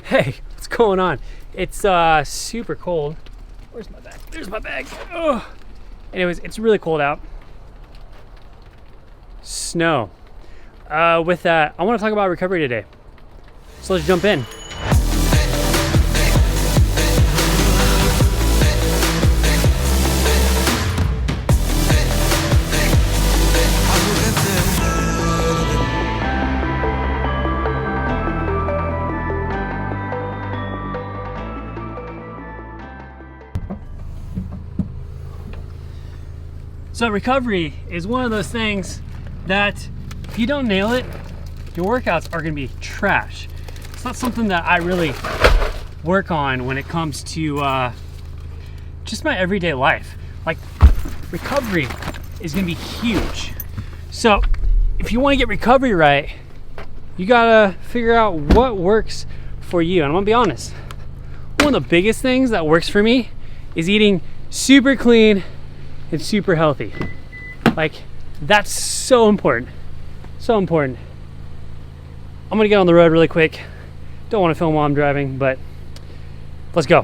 Hey, what's going on? It's super cold. Where's my bag? There's my bag. Oh. Anyways, it's really cold out. Snow. With that, I want to talk about recovery today. So let's jump in. So recovery is one of those things that if you don't nail it, your workouts are gonna be trash. It's not something that I really work on when it comes to just my everyday life. Like, recovery is gonna be huge. So if you wanna get recovery right, you gotta figure out what works for you. And I'm gonna be honest, one of the biggest things that works for me is eating super clean and super healthy. Like, that's so important. So important. I'm gonna get on the road really quick. Don't want to film while I'm driving, but let's go.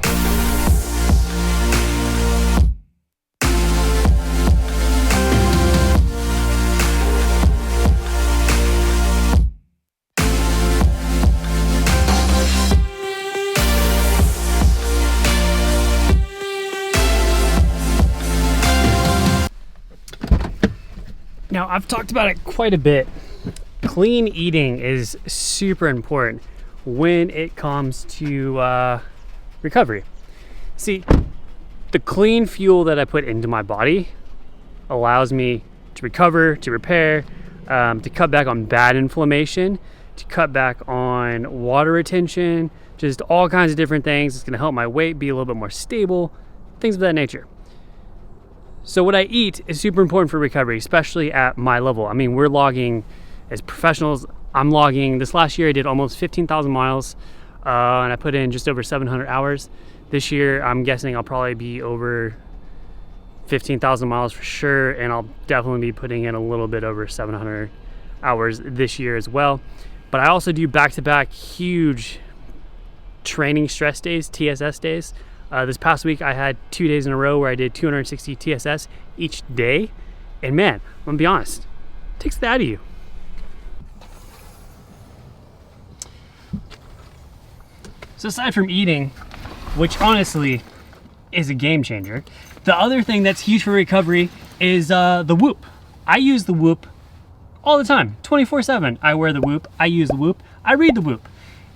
Now, I've talked about it quite a bit. Clean eating is super important when it comes to recovery. See, the clean fuel that I put into my body allows me to recover, to repair, to cut back on bad inflammation, to cut back on water retention, just all kinds of different things. It's gonna help my weight be a little bit more stable, things of that nature. So what I eat is super important for recovery, especially at my level. I mean, we're logging as professionals. I'm logging, this last year I did almost 15,000 miles and I put in just over 700 hours. This year, I'm guessing I'll probably be over 15,000 miles for sure. And I'll definitely be putting in a little bit over 700 hours this year as well. But I also do back-to-back huge training stress days, TSS days. This past week, I had 2 days in a row where I did 260 TSS each day. And man, I'm gonna be honest, it takes that out of you. So aside from eating, which honestly is a game changer, the other thing that's huge for recovery is the Whoop. I use the Whoop all the time, 24/7. I wear the Whoop, I use the Whoop, I read the Whoop.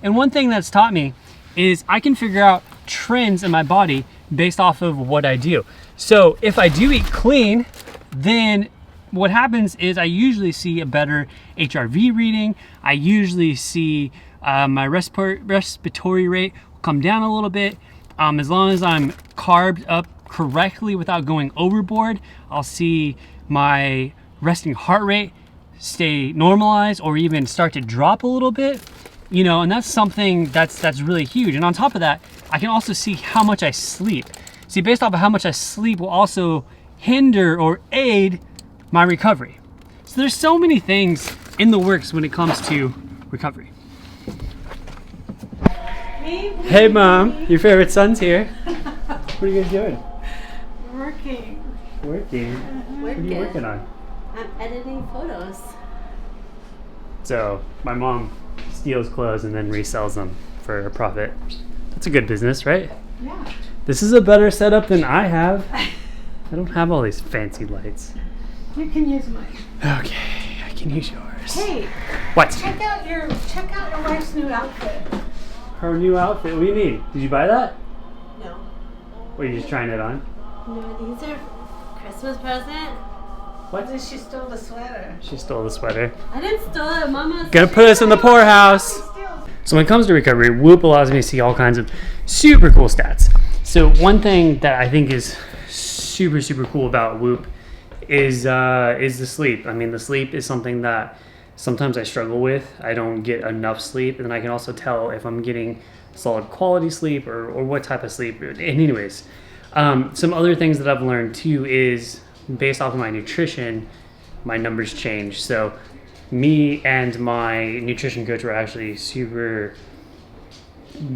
And one thing that's taught me is I can figure out trends in my body based off of what I do. So if I do eat clean, then what happens is I usually see a better HRV reading. I usually see my respiratory rate come down a little bit. As long as I'm carbed up correctly without going overboard, I'll see my resting heart rate stay normalized or even start to drop a little bit. You know, and that's something that's really huge. And on top of that, I can also see how much I sleep. See, based off of how much I sleep will also hinder or aid my recovery. So there's so many things in the works when it comes to recovery. Hey Mom, your favorite son's here. What are you guys doing? Working. Working? What are you working on? I'm editing photos. So my mom steals clothes and then resells them for a profit. That's a good business, right? Yeah. This is a better setup than I have. I don't have all these fancy lights. You can use mine. Okay, I can use yours. Hey. What? Check out your wife's new outfit. Her new outfit? What do you mean? Did you buy that? No. Or are you just trying it on? No, these are Christmas present. What? She stole the sweater. She stole the sweater. I didn't steal it, Mama. Gonna put us in the poorhouse. So when it comes to recovery, Whoop allows me to see all kinds of super cool stats. So one thing that I think is super cool about Whoop is the sleep. I mean, the sleep is something that sometimes I struggle with. I don't get enough sleep, and then I can also tell if I'm getting solid quality sleep or what type of sleep. And anyways, some other things that I've learned too is based off of my nutrition, my numbers change. So me and my nutrition coach were actually super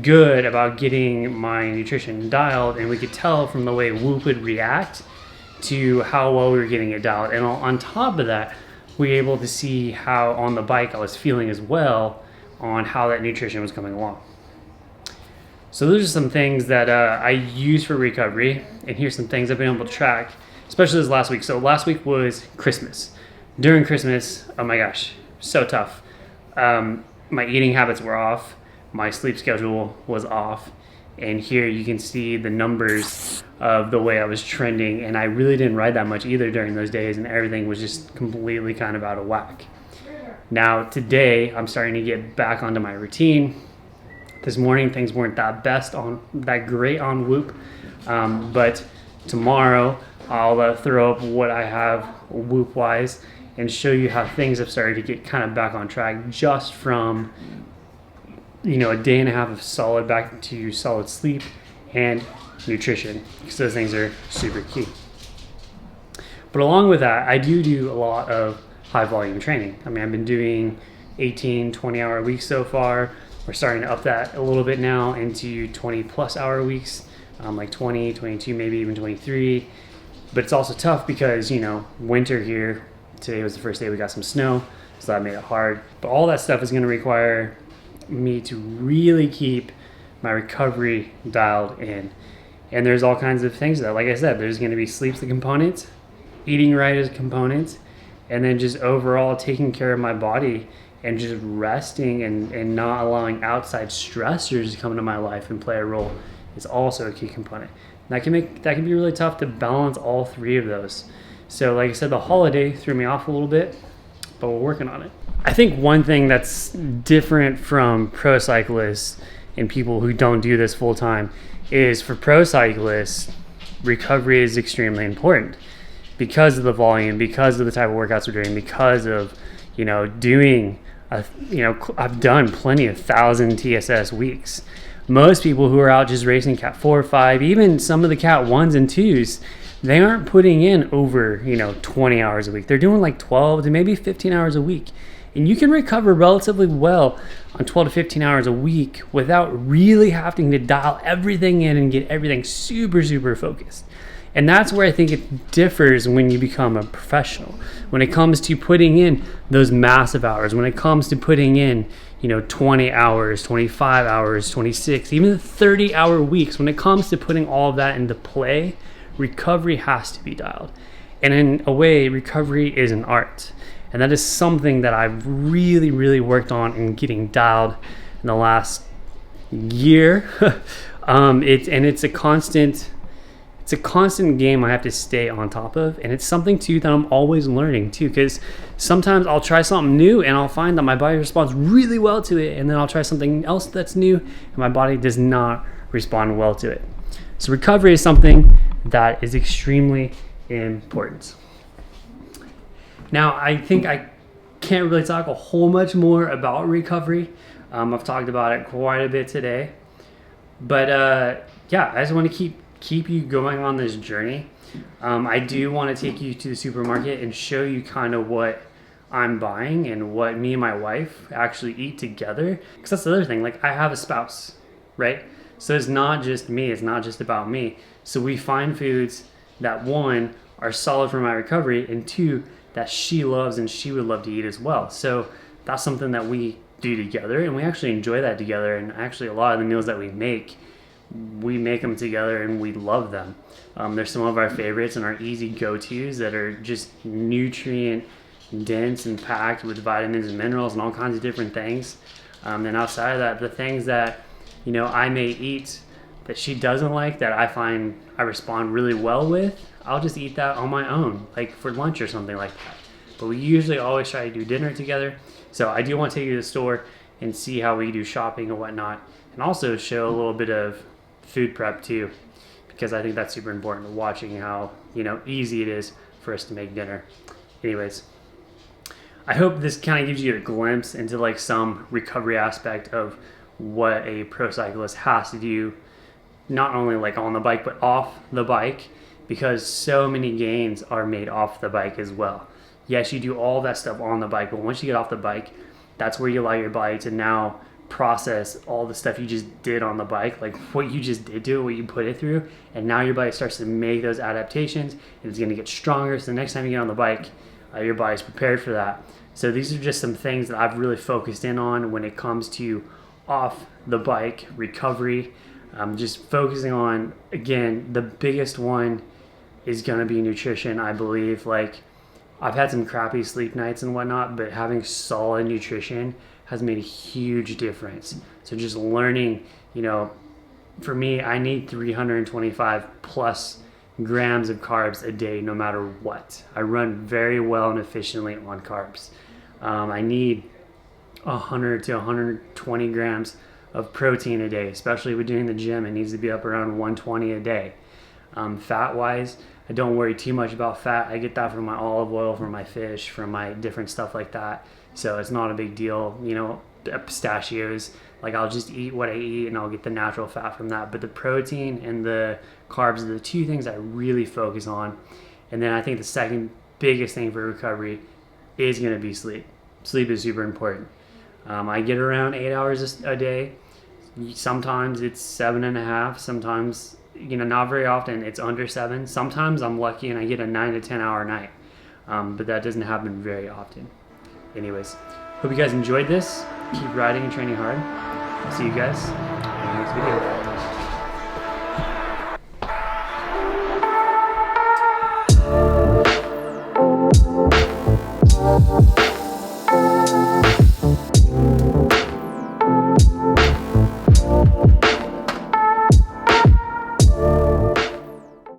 good about getting my nutrition dialed, and we could tell from the way Whoop would react to how well we were getting it dialed. And on top of that, we were able to see how on the bike I was feeling as well on how that nutrition was coming along. So those are some things that I use for recovery, and here's some things I've been able to track, especially this last week. So last week was Christmas. During Christmas, oh my gosh, so tough. My eating habits were off, my sleep schedule was off, and here you can see the numbers of the way I was trending, and I really didn't ride that much either during those days, and everything was just completely kind of out of whack. Now today, I'm starting to get back onto my routine. This morning, things weren't that great on Whoop, but tomorrow I'll throw up what I have Whoop-wise and show you how things have started to get kind of back on track just from, a day and a half of solid back to solid sleep and nutrition, because those things are super key. But along with that, I do a lot of high volume training. I mean, I've been doing 18, 20 hour weeks so far. We're starting to up that a little bit now into 20 plus hour weeks, like 20, 22, maybe even 23. But it's also tough because, winter here, today was the first day we got some snow, so that made it hard. But all that stuff is going to require me to really keep my recovery dialed in. And there's all kinds of things that, like I said, there's going to be sleep's the component, eating right is a component, and then just overall taking care of my body and just resting and not allowing outside stressors to come into my life and play a role is also a key component. And that can be really tough to balance all three of those. So like I said, the holiday threw me off a little bit, but we're working on it. I think one thing that's different from pro cyclists and people who don't do this full time is for pro cyclists, recovery is extremely important because of the volume, because of the type of workouts we're doing, because of, doing, I've done plenty of 1,000 TSS weeks. Most people who are out just racing Cat 4 or 5, even some of the Cat 1s and 2s, they aren't putting in over, 20 hours a week. They're doing like 12 to maybe 15 hours a week. And you can recover relatively well on 12 to 15 hours a week without really having to dial everything in and get everything super, super focused. And that's where I think it differs when you become a professional. When it comes to putting in those massive hours, when it comes to putting in, 20 hours, 25 hours, 26, even 30-hour weeks, when it comes to putting all of that into play, recovery has to be dialed. And in a way, recovery is an art. And that is something that I've really, really worked on in getting dialed in the last year. It's a constant game I have to stay on top of. And it's something too that I'm always learning too, because sometimes I'll try something new and I'll find that my body responds really well to it. And then I'll try something else that's new and my body does not respond well to it. So recovery is something that is extremely important. Now, I think I can't really talk a whole much more about recovery. I've talked about it quite a bit today. But I just want to keep you going on this journey. I do want to take you to the supermarket and show you kind of what I'm buying and what me and my wife actually eat together. Because that's the other thing. Like, I have a spouse, right? So it's not just me. It's not just about me. So we find foods that, one, are solid for my recovery, and two, that she loves and she would love to eat as well. So that's something that we do together, and we actually enjoy that together. And actually, a lot of the meals that we make them together and we love them. They're some of our favorites and our easy go-tos that are just nutrient dense and packed with vitamins and minerals and all kinds of different things. And outside of that, the things that I may eat that she doesn't like, that I find I respond really well with, I'll just eat that on my own, like for lunch or something like that. But we usually always try to do dinner together. So I do want to take you to the store and see how we do shopping and whatnot, and also show a little bit of food prep too, because I think that's super important, watching how easy it is for us to make dinner. Anyways, I hope this kind of gives you a glimpse into like some recovery aspect of what a pro cyclist has to do, not only like on the bike but off the bike, because so many gains are made off the bike as well. Yes, you do all that stuff on the bike, but once you get off the bike, that's where you allow your body to now process all the stuff you just did on the bike, like what you just did to it, what you put it through, and now your body starts to make those adaptations, and it's going to get stronger. So the next time you get on the bike, your body's prepared for that. So these are just some things that I've really focused in on when it comes to off the bike recovery. Just focusing on, again, the biggest one is going to be nutrition, I believe. Like, I've had some crappy sleep nights and whatnot, but having solid nutrition has made a huge difference. So just learning, for me, I need 325 plus grams of carbs a day no matter what. I run very well and efficiently on carbs. I need 100 to 120 grams of protein a day, especially with doing the gym. It needs to be up around 120 a day. Fat wise, I don't worry too much about fat. I get that from my olive oil, from my fish, from my different stuff like that. So it's not a big deal. Pistachios, like I'll just eat what I eat and I'll get the natural fat from that. But the protein and the carbs are the two things I really focus on. And then I think the second biggest thing for recovery is going to be sleep. Sleep is super important. I get around 8 hours a day. Sometimes it's 7.5. Sometimes, not very often, it's under 7. Sometimes I'm lucky and I get a 9 to 10 hour night. But that doesn't happen very often. Anyways, hope you guys enjoyed this. Keep riding and training hard. I'll see you guys in the next video.